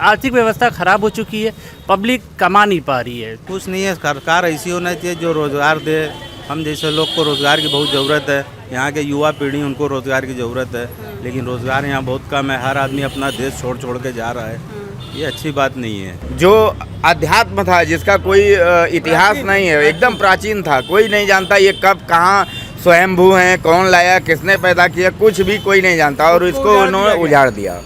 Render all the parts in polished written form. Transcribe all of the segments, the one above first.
आर्थिक व्यवस्था खराब हो चुकी है, पब्लिक कमा नहीं पा रही है। कुछ नहीं है, सरकार ऐसी होना चाहिए जो रोज़गार दे। हम जैसे लोग को रोज़गार की बहुत ज़रूरत है, यहाँ के युवा पीढ़ी उनको रोज़गार की ज़रूरत है, लेकिन रोज़गार यहाँ बहुत कम है। हर आदमी अपना देश छोड़ छोड़ के जा रहा है, ये अच्छी बात नहीं है। जो अध्यात्म था, जिसका कोई इतिहास नहीं है, एकदम प्राचीन था, कोई नहीं जानता ये कब कहाँ स्वयंभू हैं, कौन लाया, किसने पैदा किया, कुछ भी कोई नहीं जानता। और इसको उन्होंने उजाड़ दिया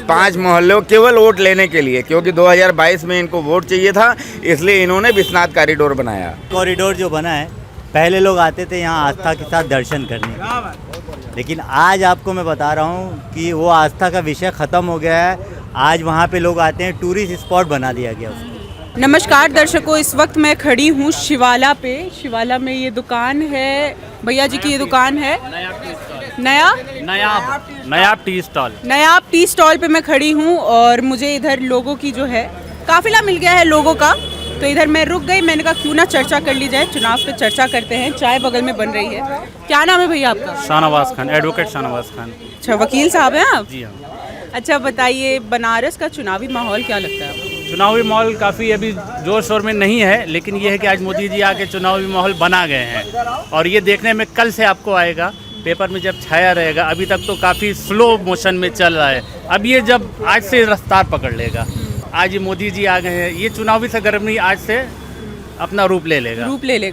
5 मोहल्लों केवल वोट लेने के लिए, क्योंकि 2022 में इनको वोट चाहिए था, इसलिए इन्होंने विश्वनाथ कॉरिडोर बनाया। कॉरिडोर जो बना है, पहले लोग आते थे यहाँ आस्था के साथ दर्शन करने, लेकिन आज आपको मैं बता रहा हूँ कि वो आस्था का विषय ख़त्म हो गया है। आज वहाँ पे लोग आते हैं, टूरिस्ट स्पॉट बना दिया गया उसको। नमस्कार दर्शकों, इस वक्त मैं खड़ी हूँ शिवाला पे। शिवाला में ये दुकान है, भैया जी की ये दुकान है नयाब टी स्टॉल। नयाब टी स्टॉल पे मैं खड़ी हूँ और मुझे इधर लोगों की जो है काफिला मिल गया है लोगों का, तो इधर मैं रुक गई। मैंने कहा क्यों ना चर्चा कर ली जाए, चुनाव पे चर्चा करते हैं। चाय बगल में बन रही है। क्या नाम है भैया आपका? शाहनवाज खान, एडवोकेट शाहनवाज खान। अच्छा, वकील साहब हैं आप? जी हाँ। अच्छा बताइए, बनारस का चुनावी माहौल क्या लगता है आपको? चुनावी माहौल काफ़ी अभी जोर शोर में नहीं है, लेकिन ये है कि आज मोदी जी आके चुनावी माहौल बना गए हैं और ये देखने में कल से आपको आएगा, पेपर में जब छाया रहेगा। अभी तक तो काफ़ी स्लो मोशन में चल रहा है, अब ये जब आज से रफ्तार पकड़ लेगा। आज ये मोदी जी आ गए हैं, ये चुनावी सरगर्मी आज से अपना रूप ले लेगा।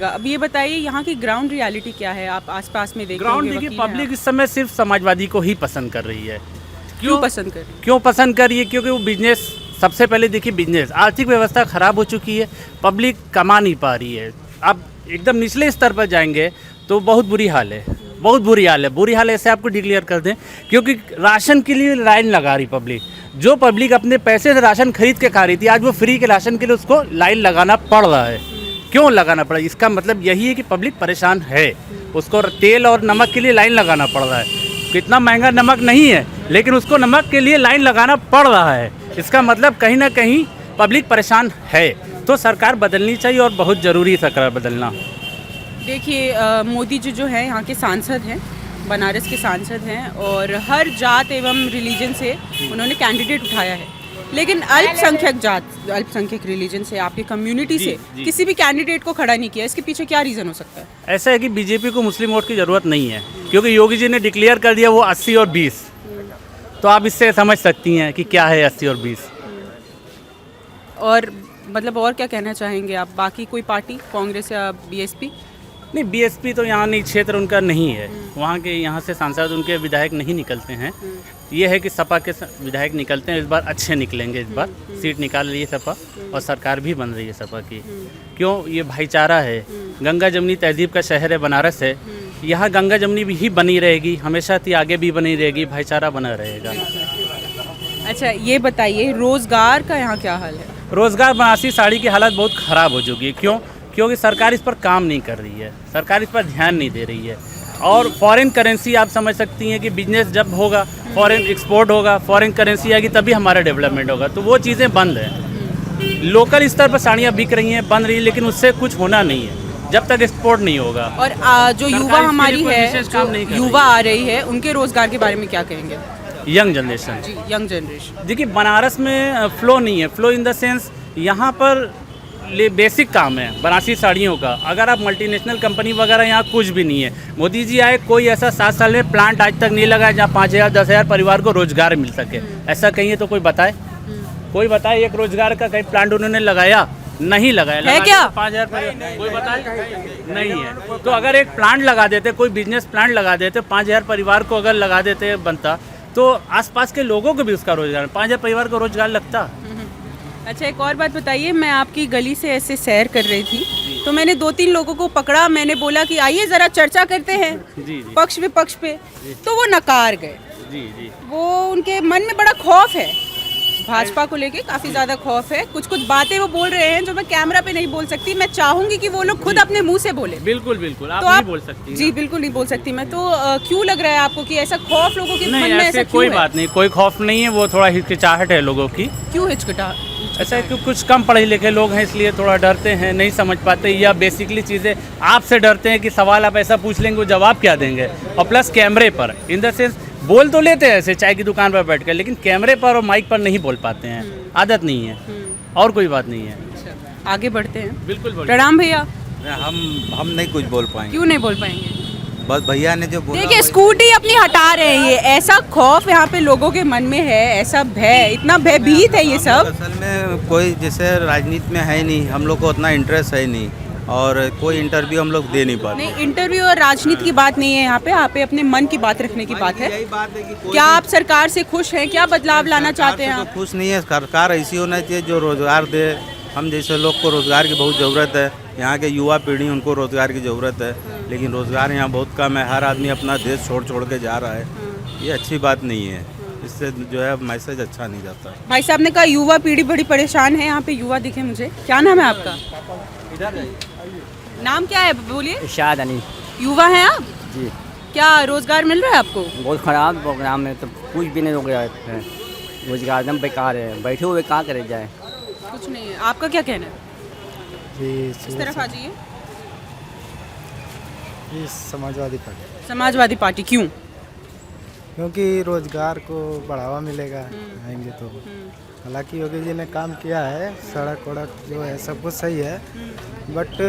अब ये बताइए यहाँ की ग्राउंड रियलिटी क्या है? आप आसपास में देख ग्राउंड देखिए, पब्लिक इस समय सिर्फ समाजवादी को ही पसंद कर रही है। क्यों पसंद कर रही है? क्योंकि वो बिजनेस, सबसे पहले देखिए बिजनेस, आर्थिक व्यवस्था खराब हो चुकी है, पब्लिक कमा नहीं पा रही है। अब एकदम निचले स्तर पर जाएंगे तो बहुत बुरी हाल है, बुरी हाल ऐसे आपको डिक्लेयर कर दें, क्योंकि राशन के लिए लाइन लगा रही पब्लिक। जो पब्लिक अपने पैसे से राशन खरीद के खा रही थी, आज वो फ्री के राशन के लिए उसको लाइन लगाना पड़ रहा है। क्यों लगाना पड़ा? इसका मतलब यही है कि पब्लिक परेशान है, उसको तेल और नमक के लिए लाइन लगाना पड़ रहा है। कितना महंगा नमक नहीं है, लेकिन उसको नमक के लिए लाइन लगाना पड़ रहा है। इसका मतलब कहीं ना कहीं पब्लिक परेशान है, तो सरकार बदलनी चाहिए और बहुत ज़रूरी है सरकार बदलना। देखिए, मोदी जी जो है यहाँ के सांसद हैं, बनारस के सांसद हैं, और हर जात एवं रिलीजन से उन्होंने कैंडिडेट उठाया है, लेकिन अल्पसंख्यक रिलीजन से, आपकी कम्युनिटी से किसी भी कैंडिडेट को खड़ा नहीं किया। इसके पीछे क्या रीज़न हो सकता है? ऐसा है कि बीजेपी को मुस्लिम वोट की ज़रूरत नहीं है, क्योंकि योगी जी ने डिक्लेयर कर दिया वो 80 और 20, तो आप इससे समझ सकती हैं कि क्या है 80 और 20। और मतलब और क्या कहना चाहेंगे आप? बाकी कोई पार्टी, कांग्रेस या बीएसपी? नहीं, बीएसपी तो यहाँ नहीं, क्षेत्र उनका नहीं है, वहाँ के यहाँ से सांसद उनके विधायक नहीं निकलते हैं। ये है कि सपा के विधायक निकलते हैं, इस बार अच्छे निकलेंगे, इस बार सीट निकाल रही है सपा और सरकार भी बन रही है सपा की। क्यों? ये भाईचारा है, गंगा जमुनी तहजीब का शहर है बनारस है, यहाँ गंगा जमुनी भी ही बनी रहेगी, हमेशा थी, आगे भी बनी रहेगी, भाईचारा बना रहेगा। अच्छा ये बताइए, रोज़गार का यहाँ क्या हाल है? रोज़गार, बनारसी साड़ी की हालत बहुत ख़राब हो चुकी है। क्यों? क्योंकि सरकार इस पर काम नहीं कर रही है, सरकार इस पर ध्यान नहीं दे रही है। और फॉरेन करेंसी, आप समझ सकती हैं कि बिजनेस जब होगा, फॉरेन एक्सपोर्ट होगा, फॉरेन करेंसी आएगी, तभी हमारा डेवलपमेंट होगा, तो वो चीज़ें बंद हैं। लोकल स्तर पर साड़ियाँ बिक रही हैं, बन रही है, लेकिन उससे कुछ होना नहीं है जब तक एक्सपोर्ट नहीं होगा। और जो युवा हमारी है, युवा आ रही है, उनके रोज़गार के बारे में क्या कहेंगे? यंग जनरेशन, देखिए बनारस में फ्लो नहीं है, फ्लो इन द सेंस यहाँ पर बेसिक काम है बनारसी साड़ियों का। अगर आप मल्टीनेशनल कंपनी वगैरह, यहाँ कुछ भी नहीं है। मोदी जी आए, कोई ऐसा 7 साल में प्लांट आज तक नहीं लगा जहाँ 5,000 10,000 परिवार को रोजगार मिल सके। ऐसा कहीं तो कोई बताए, कोई बताए एक रोजगार का कहीं प्लांट उन्होंने लगाया? नहीं लगाया है क्या? 5,000 परिवार, कोई बताए? नहीं है। तो अगर एक प्लांट लगा देते, कोई बिजनेस प्लांट लगा देते, 5,000 परिवार को अगर लगा देते बनता, तो आसपास के लोगों को भी उसका रोजगार, 5,000 परिवार को रोजगार लगता। अच्छा एक और बात बताइए, मैं आपकी गली से ऐसे सैर कर रही थी, तो मैंने 2-3 लोगों को पकड़ा, मैंने बोला कि आइए ज़रा चर्चा करते हैं पक्ष विपक्ष पे, तो वो नकार गए। वो उनके मन में बड़ा खौफ है, भाजपा को लेके काफ़ी ज़्यादा खौफ है। कुछ बातें वो बोल रहे हैं जो मैं कैमरा पे नहीं बोल सकती। मैं चाहूँगी कि वो लोग खुद अपने मुंह से बोले। बिल्कुल बिल्कुल, आप तो नहीं बोल सकती। जी बिल्कुल नहीं बोल सकती मैं। तो क्यों लग रहा है आपको कि ऐसा खौफ लोगों के मन में? ऐसा कोई बात नहीं, कोई खौफ नहीं है, वो थोड़ा हिचकिचाहट है लोगों की। क्यों हिचकिचाहट? ऐसा है कि कुछ कम पढ़े लिखे लोग हैं, इसलिए थोड़ा डरते हैं, नहीं समझ पाते, या बेसिकली चीज़ें आपसे डरते हैं कि सवाल आप ऐसा पूछ लेंगे वो जवाब क्या देंगे। और प्लस कैमरे पर, इन द सेंस बोल तो लेते हैं ऐसे चाय की दुकान पर बैठकर, लेकिन कैमरे पर और माइक पर नहीं बोल पाते हैं। आदत नहीं है, और कोई बात नहीं है। आगे बढ़ते हैं। बिल्कुल बोलिए। प्रणाम भैया। हम नहीं कुछ बोल पाएंगे, क्यों नहीं बोल पाएंगे? बस भैया ने जो बोला देखिए स्कूटी अपनी हटा रहे हैं, ये ऐसा खौफ यहाँ पे लोगों के मन में है, ऐसा भय, इतना भयभीत है ये सब। असल में कोई जैसे राजनीति में है नहीं, हम लोग को उतना इंटरेस्ट है नहीं और कोई इंटरव्यू हम लोग दे नहीं पाते। नहीं, इंटरव्यू और राजनीति की बात नहीं है यहाँ पे अपने मन की बात रखने की बात है। यही बात है कि कोई क्या आप सरकार से खुश हैं? क्या बदलाव लाना चाहते हैं सरकार आप? से तो खुश नहीं है। सरकार ऐसी होना चाहिए जो रोजगार दे, हम जैसे लोग को रोजगार की बहुत ज़रूरत है। यहाँ के युवा पीढ़ी उनको रोजगार की ज़रूरत है, लेकिन रोजगार यहाँ बहुत कम है। हर आदमी अपना देश छोड़ के जा रहा है, ये अच्छी बात नहीं है। इससे जो है मैसेज अच्छा नहीं जाता। भाई साहब ने कहा युवा पीढ़ी बड़ी परेशान है। यहाँ पे युवा दिखे मुझे। क्या नाम है आपका? नाम क्या है बोलिए? शायद अली युवा हैं आप जी। क्या रोजगार मिल रहा है आपको? बहुत ख़राब प्रोग्राम है, तो कुछ भी नहीं हो गया है, रोजगार एकदम बेकार है, बैठे हुए कहाँ करे जाए। कुछ नहीं है। आपका क्या कहना है? इस तरफ आ जाइए। समाजवादी पार्टी, समाजवादी पार्टी क्यों? क्योंकि रोजगार को बढ़ावा मिलेगा आएंगे तो। हालांकि योगी जी ने काम किया है, सड़क वड़क जो है सब कुछ सही है, बट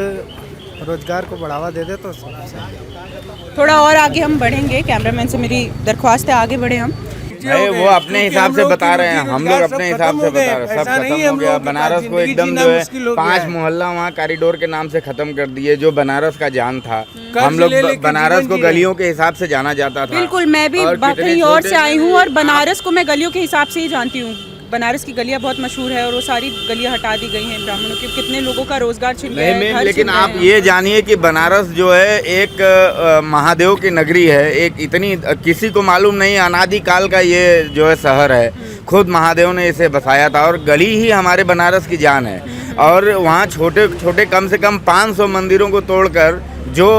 रोजगार को बढ़ावा दे दे तो सब सही है। थोड़ा और आगे हम बढ़ेंगे। कैमरामैन से मेरी दरख्वास्त है, आगे बढ़े हम। भाई वो अपने हिसाब से बता रहे हैं, हम लोग अपने हिसाब से बता रहे हैं। सब खत्म हो गया। बनारस को एकदम जो है 5 मोहल्ला वहाँ कॉरिडोर के नाम से खत्म कर दिए, जो बनारस का जान था। हम लोग बनारस को गलियों के हिसाब से जाना जाता था। बिल्कुल, मैं भी कहीं और से आई हूँ और बनारस को मैं गलियों के हिसाब से ही जानती हूँ। बनारस की गलियाँ बहुत मशहूर है और वो सारी गलियाँ हटा दी गई हैं ब्राह्मणों की। कितने लोगों का रोजगार छिन गया है, घर लेकिन छिन आप गए हैं। ये जानिए कि बनारस जो है एक महादेव की नगरी है। एक इतनी किसी को मालूम नहीं, अनादि काल का ये जो है शहर है। खुद महादेव ने इसे बसाया था और गली ही हमारे बनारस की जान है। और वहाँ छोटे छोटे कम से कम 500 मंदिरों को तोड़कर जो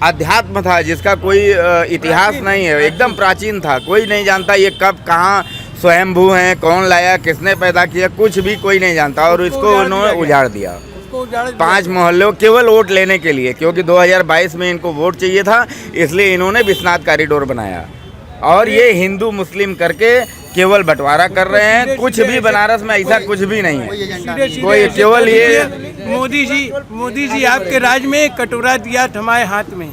अध्यात्म था, जिसका कोई इतिहास नहीं है, एकदम प्राचीन था, कोई नहीं जानता ये कब कहाँ स्वयंभू हैं, कौन लाया, किसने पैदा किया, कुछ भी कोई नहीं जानता। और इसको उन्होंने उजाड़ दिया 5 मोहल्लों केवल वोट लेने के लिए, क्योंकि 2022 में इनको वोट चाहिए था, इसलिए इन्होंने विश्वनाथ कॉरिडोर बनाया। और ये हिंदू मुस्लिम करके केवल बंटवारा कर रहे हैं। कुछ भी बनारस में ऐसा कुछ भी नहीं है, कोई केवल ये मोदी जी आपके राज में कटोरा दिया हमारे हाथ में।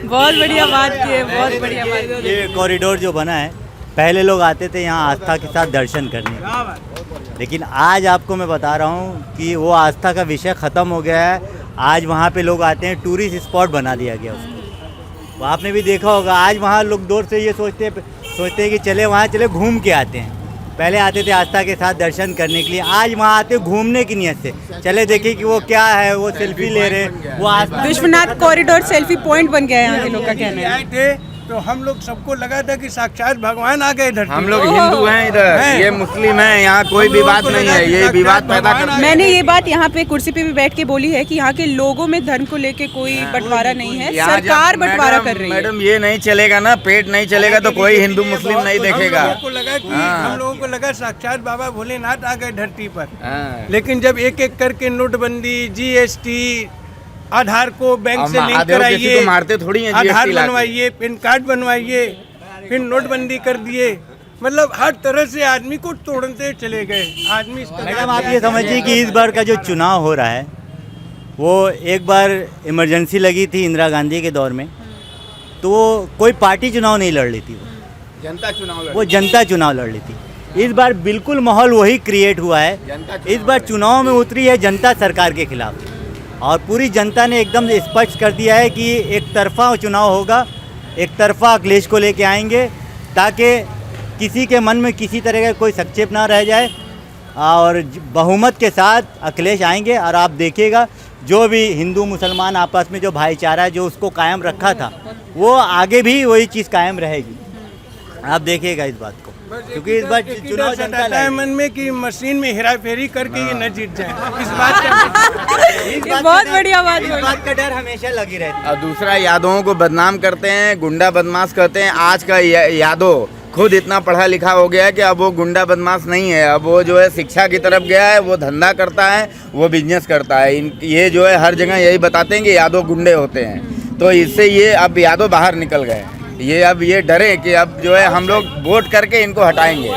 बहुत बढ़िया बात की है, बहुत बढ़िया बात की है। ये कॉरिडोर जो बना है, पहले लोग आते थे यहाँ आस्था के साथ दर्शन करने, लेकिन आज आपको मैं बता रहा हूँ कि वो आस्था का विषय ख़त्म हो गया है। आज वहाँ पे लोग आते हैं, टूरिस्ट स्पॉट बना दिया गया उसको। आपने भी देखा होगा, आज वहाँ लोग दूर से ये सोचते हैं कि चले वहाँ चले घूम के आते हैं। पहले आते थे आस्था के साथ दर्शन करने के लिए, आज वहाँ आते घूमने की नियत से। चले देखिए कि वो क्या है, वो सेल्फी ले रहे हैं। वो आस्था विश्वनाथ कॉरिडोर सेल्फी पॉइंट बन गया है यहाँ के लोग का कहना है। थे तो हम लोग सबको लगा था कि साक्षात भगवान आ गए इधर। हम लोग हिंदू हैं इधर, ये मुस्लिम हैं, यहाँ कोई विवाद नहीं है। ये विवाद पैदा कर मैंने ये बात यहाँ पे कुर्सी पे भी बैठ के बोली है कि यहाँ के लोगों में धर्म को लेके कोई बंटवारा नहीं है, सरकार बंटवारा कर रही है। मैडम ये नहीं चलेगा ना, पेट नहीं चलेगा तो कोई हिंदू मुस्लिम नहीं देखेगा। हम लोगों को लगा साक्षात बाबा भोलेनाथ आ गए धरती पर। लेकिन जब एक एक करके नोटबंदी, GST, आधार को बैंक से लिंक कराइए, मारते थोड़ी हैं, आधार बनवाइए, पैन कार्ड बनवाइए, फिर नोटबंदी कर दिए। मतलब हर तरह से आदमी को तोड़ते चले गए। आदमी मैडम आप ये समझिए कि इस बार का जो चुनाव हो रहा है, वो एक बार इमरजेंसी लगी थी इंदिरा गांधी के दौर में, तो वो कोई पार्टी चुनाव नहीं लड़ रही थी, वो जनता चुनाव लड़ रही थी। इस बार बिल्कुल माहौल वही क्रिएट हुआ है। इस बार चुनाव में उतरी है जनता सरकार के खिलाफ, और पूरी जनता ने एकदम स्पष्ट कर दिया है कि एक तरफा चुनाव होगा, एक तरफा अखिलेश को लेके आएंगे, ताकि किसी के मन में किसी तरह का कोई संक्षेप ना रह जाए। और बहुमत के साथ अखिलेश आएंगे, और आप देखिएगा जो भी हिंदू मुसलमान आपस में जो भाईचारा है, जो उसको कायम रखा था, वो आगे भी वही चीज़ कायम रहेगी। आप देखिएगा इस बात को, क्योंकि इस बार चुनाव जनता है मन में कि मशीन में हेरा फेरी करके ये न जीत जाए। इस बात का बहुत बढ़िया बात इस बात का डर हमेशा लगी रहती है। और दूसरा, यादवों को बदनाम करते हैं, गुंडा बदमाश कहते हैं। आज का यादव खुद इतना पढ़ा लिखा हो गया है कि अब वो गुंडा बदमाश नहीं है, अब वो जो है शिक्षा की तरफ गया है, वो धंधा करता है, वो बिजनेस करता है। ये जो है हर जगह यही बताते हैं कि यादव गुंडे होते हैं। तो इससे ये अब यादव बाहर निकल गए, ये अब ये डरे कि अब जो है हम लोग वोट करके इनको हटाएंगे।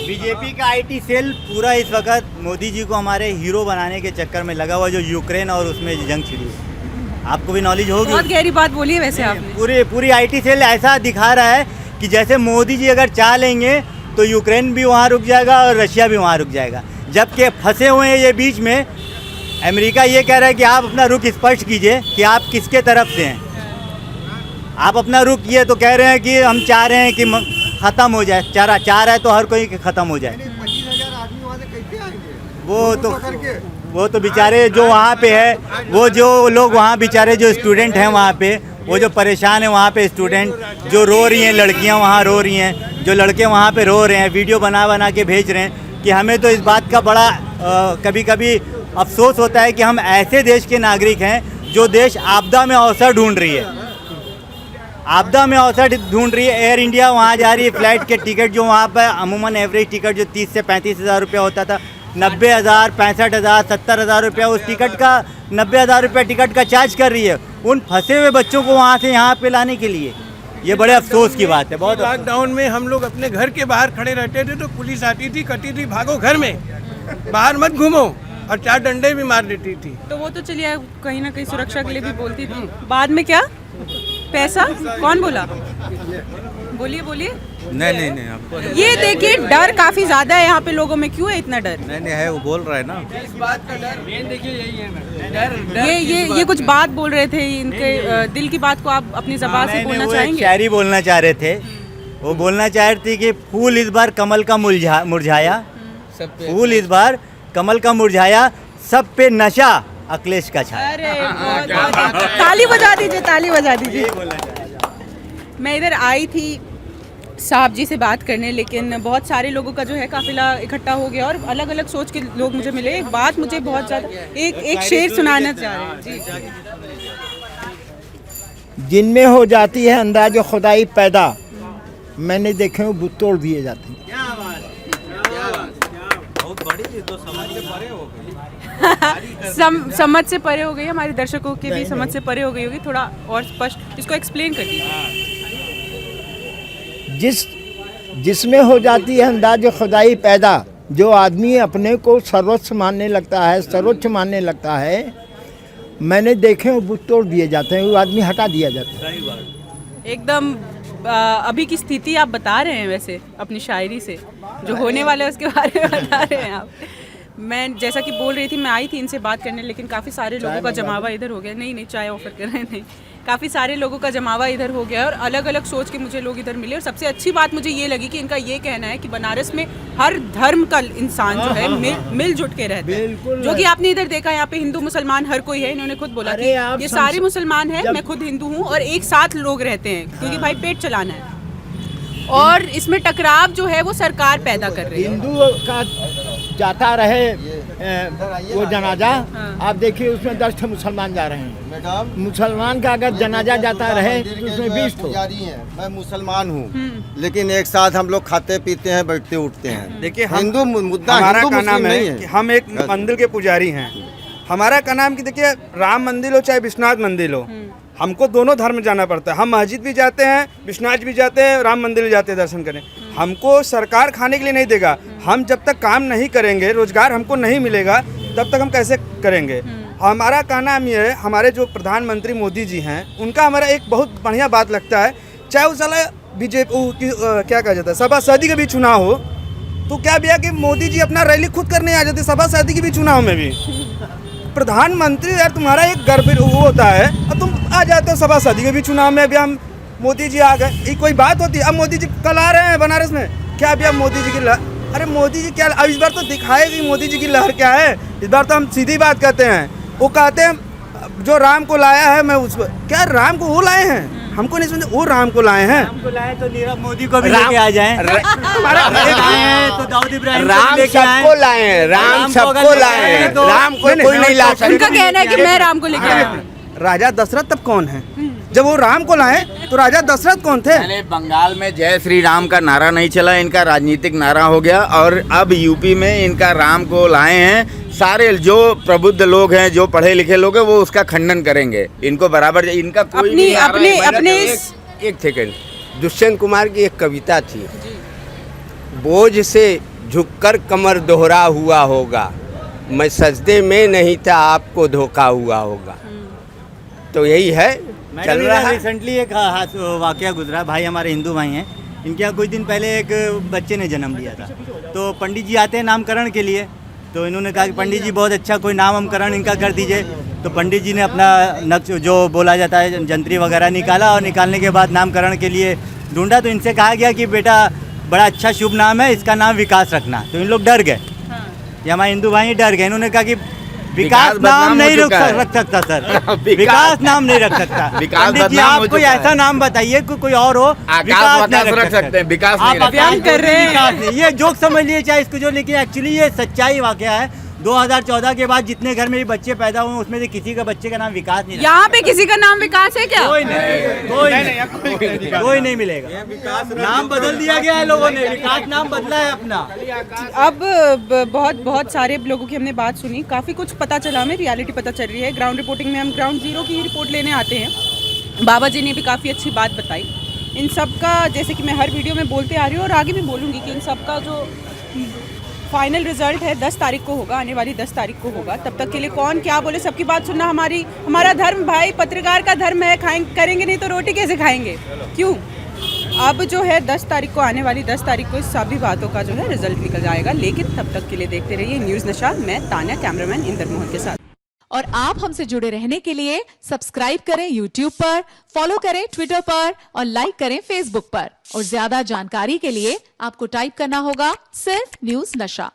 बीजेपी का आईटी सेल पूरा इस वक्त मोदी जी को हमारे हीरो बनाने के चक्कर में लगा हुआ, जो यूक्रेन और उसमें जंग छिड़ी है। आपको भी नॉलेज होगी। बहुत गहरी बात बोली है वैसे आपने। पूरी आईटी सेल ऐसा दिखा रहा है कि जैसे मोदी जी अगर चाह लेंगे तो यूक्रेन भी वहाँ रुक जाएगा और रशिया भी वहाँ रुक जाएगा, जबकि फंसे हुए हैं ये बीच में। अमेरिका ये कह रहा है कि आप अपना रुख स्पष्ट कीजिए कि आप किसके तरफ से हैं। आप अपना रुख ये तो कह रहे हैं कि हम चाह रहे हैं कि ख़त्म हो जाए, चाह रहा है तो हर कोई ख़त्म हो जाए। वो तो बेचारे जो वहाँ पे है, वो जो लोग वहाँ बेचारे जो स्टूडेंट हैं वहाँ पे, वो जो परेशान है वहाँ पे स्टूडेंट जो रो रही हैं, लड़कियाँ वहाँ रो रही हैं, जो लड़के वहाँ पे रो रहे हैं, वीडियो बना के भेज रहे हैं कि हमें तो इस बात का बड़ा कभी कभी अफसोस होता है कि हम ऐसे देश के नागरिक हैं जो देश आपदा में अवसर ढूंढ रही है, आपदा में अवसर ढूंढ रही है। एयर इंडिया वहाँ जा रही है, फ्लाइट के टिकट जो वहाँ पर अमूमन एवरेज टिकट जो 30 से 35 हज़ार रुपया होता था, 90,000, 65,000, 70,000 रुपया उस टिकट का, 90,000 रुपया टिकट का चार्ज कर रही है उन फंसे हुए बच्चों को वहाँ से यहाँ पे लाने के लिए। ये बड़े अफसोस की बात है। बहुत लॉकडाउन में हम लोग अपने घर के बाहर खड़े रहते थे तो पुलिस आती थी, कहती थी भागो घर में, बाहर मत घूमो, और 4 डंडे भी मार देती थी। तो वो तो चलिए कहीं ना कहीं सुरक्षा के लिए भी बोलती थी। बाद में क्या पैसा कौन बोला? बोलिए। नहीं आपको ये देखिए डर काफी ज्यादा है यहाँ पे लोगों में। क्यों है इतना डर? नहीं है, वो बोल रहा है ना। इस बात का डर देखिए यही है। ये कुछ बात बोल रहे थे, इनके दिल की बात को आप अपनी ज़बान से बोलना चाहेंगे? शायरी बोलना चाह रहे थे। वो बोलना चाह रहे थे कि फूल इस बार कमल का मुरझाया, फूल इस बार कमल का मुरझाया, सब पे नशा अखिलेश का छाया। अरे बहुत ताली बजा दीजिए। मैं इधर आई थी साहब जी से बात करने, लेकिन बहुत सारे लोगों का जो है काफिला इकट्ठा हो गया और अलग अलग सोच के लोग मुझे मिले। एक बात मुझे बहुत ज़्यादा एक शेर सुनाना चाह रहे हैं जी। जिनमें हो जाती है अंदाज खुदाई पैदा, मैंने देखे हो बुत तोड़ दिए जाते हैं। समझ से परे हो गई, हमारे दर्शकों की भी समझ से परे हो गई होगी। थोड़ा और स्पष्ट इसको एक्सप्लेन कर दीजिए। जिसमें हो जाती है अंदाज खुदाई पैदा, जो आदमी अपने को सर्वोच्च मानने लगता है, मैंने देखे वो बुत तोड़ दिए जाते हैं, वो आदमी हटा दिया जाता है। एकदम अभी की स्थिति आप बता रहे हैं वैसे अपनी शायरी से, जो होने वाला है उसके बारे में बता रहे हैं आप। मैं जैसा कि बोल रही थी, मैं आई थी इनसे बात करने, लेकिन काफ़ी सारे लोगों का जमावा इधर हो गया। नहीं चाय ऑफर कर रहे नहीं, काफ़ी सारे लोगों का जमावा इधर हो गया और अलग अलग सोच के मुझे लोग इधर मिले। और सबसे अच्छी बात मुझे ये लगी कि इनका ये कहना है कि बनारस में हर धर्म का इंसान जो है मिलजुल के रहता है, जो कि आपने इधर देखा। यहाँ पे हिंदू मुसलमान हर कोई है। इन्होंने खुद बोला कि ये सारे मुसलमान हैं, मैं खुद हिंदू हूँ, और एक साथ लोग रहते हैं क्योंकि भाई पेट चलाना है। और इसमें टकराव जो है वो सरकार पैदा कर रही है। हिंदू का जाता रहे वो जनाजा, आप देखिए उसमें 10 मुसलमान जा रहे हैं। मुसलमान का अगर जनाजा जाता रहे तो उसमें 20 मैं मुसलमान हूँ, लेकिन एक साथ हम लोग खाते पीते हैं, बैठते उठते हैं। देखिए हिंदू मुद्दा हमारा हिंदू का नाम मुस्लिम है नहीं कि हम एक मंदिर के पुजारी हैं। हमारा का नाम कि देखिए राम मंदिर हो चाहे विश्वनाथ मंदिर हो, हमको दोनों धर्म जाना पड़ता है। हम मस्जिद भी जाते हैं, विश्वनाथ भी जाते हैं, राम मंदिर भी जाते हैं दर्शन करने। हमको सरकार खाने के लिए नहीं देगा। हम जब तक काम नहीं करेंगे, रोजगार हमको नहीं मिलेगा, तब तक हम कैसे करेंगे। हमारा का नाम ये है, हमारे जो प्रधानमंत्री मोदी जी हैं, उनका हमारा एक बहुत बढ़िया बात लगता है। चाहे उस साला बीजेपी क्या कहा जाता है, सभा शादी का भी चुनाव हो, तो क्या भैया कि मोदी जी अपना रैली खुद करने आ जाते सभा शादी के भी चुनाव में भी। प्रधानमंत्री यार तुम्हारा एक गर्व वो होता है, और तुम आ जाते हो सभा शादी के भी चुनाव में। अभी हम मोदी जी आ गए, ये कोई बात होती है? अब मोदी जी कल आ रहे हैं बनारस में, क्या अभी अब मोदी जी की लहर, अरे मोदी जी क्या अब इस बार तो दिखाएगी मोदी जी की लहर क्या है। इस बार तो हम सीधी बात कहते हैं। वो कहते हैं जो राम को लाया है, मैं उसको क्या राम को वो लाए हैं, हमको नहीं समझे, वो राम को लाए हैं। राम को लाए तो नीरव मोदी को भी लेके आ जाएं। तो दाऊद इब्राहिम राम सबको लाए हैं, राम सबको लाए हैं, राम को कोई नहीं ला सकता। उनका कहना है कि मैं राम को लेके आया। राजा दशरथ तब कौन है? जब वो राम को लाए तो राजा दशरथ कौन थे? पहले बंगाल में जय श्री राम का नारा नहीं चला, इनका राजनीतिक नारा हो गया, और अब यूपी में इनका राम को लाए हैं। सारे जो प्रबुद्ध लोग हैं, जो पढ़े लिखे लोग हैं, वो उसका खंडन करेंगे। इनको बराबर इनका कोई अपने एक सेकंड, दुष्यंत कुमार की एक कविता थी, बोझ से झुककर कमर दोहरा हुआ होगा, मैं सजदे में नहीं था आपको धोखा हुआ होगा। तो यही है, चल रहा है। रिसेंटली एक वाकया गुजरा, भाई हमारे हिंदू भाई हैं, इनके यहाँ कुछ दिन पहले एक बच्चे ने जन्म लिया था। तो पंडित जी आते हैं नामकरण के लिए, तो इन्होंने कहा कि पंडित जी बहुत अच्छा कोई नामकरण इनका कर दीजिए। तो पंडित जी ने अपना नक्श जो बोला जाता है जंत्री वगैरह निकाला, और निकालने के बाद नामकरण के लिए ढूंढा, तो इनसे कहा गया कि बेटा बड़ा अच्छा शुभ नाम है, इसका नाम विकास रखना। तो इन लोग डर गए, ये हमारे हिंदू भाई डर गए। इन्होंने कहा कि विकास नाम नहीं रख सकता सर, विकास नाम नहीं रख सकता। पंडित जी आप कोई ऐसा नाम बताइए कोई और हो, विकास नहीं रख सकते हैं। विकास आप बयान कर रहे हैं, ये जोक समझ लीजिए चाहे इसको जो, लेकिन एक्चुअली ये सच्चाई वाकया है। 2014 के बाद जितने घर में भी बच्चे पैदा हुए उसमें से किसी का बच्चे का नाम विकास नहीं। यहाँ पे किसी का नाम विकास है क्या? कोई नहीं मिलेगा। नाम बदल दिया गया है लोगों ने, विकास नाम बदला है अपना। अब बहुत सारे लोगों की हमने बात सुनी, काफ़ी कुछ पता चला, हमें रियलिटी पता चल रही है। ग्राउंड रिपोर्टिंग में हम ग्राउंड जीरो की रिपोर्ट लेने आते हैं। बाबा जी ने भी काफ़ी अच्छी बात बताई। इन सब का, जैसे कि मैं हर वीडियो में बोलते आ रही हूँ और आगे भी बोलूँगी, कि इन सब का जो फाइनल रिजल्ट है 10 तारीख को होगा, आने वाली 10 तारीख को होगा। तब तक के लिए कौन क्या बोले, सबकी बात सुनना हमारा धर्म, भाई पत्रकार का धर्म है। करेंगे नहीं तो रोटी कैसे खाएंगे? क्यों? अब जो है 10 तारीख को, आने वाली 10 तारीख को इस सभी बातों का जो है रिजल्ट निकल जाएगा। लेकिन तब तक के लिए देखते रहिए न्यूज़ नशा। मैं तान्या, कैमरामैन इंदर मोहन के साथ। और आप हमसे जुड़े रहने के लिए सब्सक्राइब करें YouTube पर, फॉलो करें Twitter पर और लाइक करें Facebook पर। और ज्यादा जानकारी के लिए आपको टाइप करना होगा सिर्फ न्यूज़ नशा।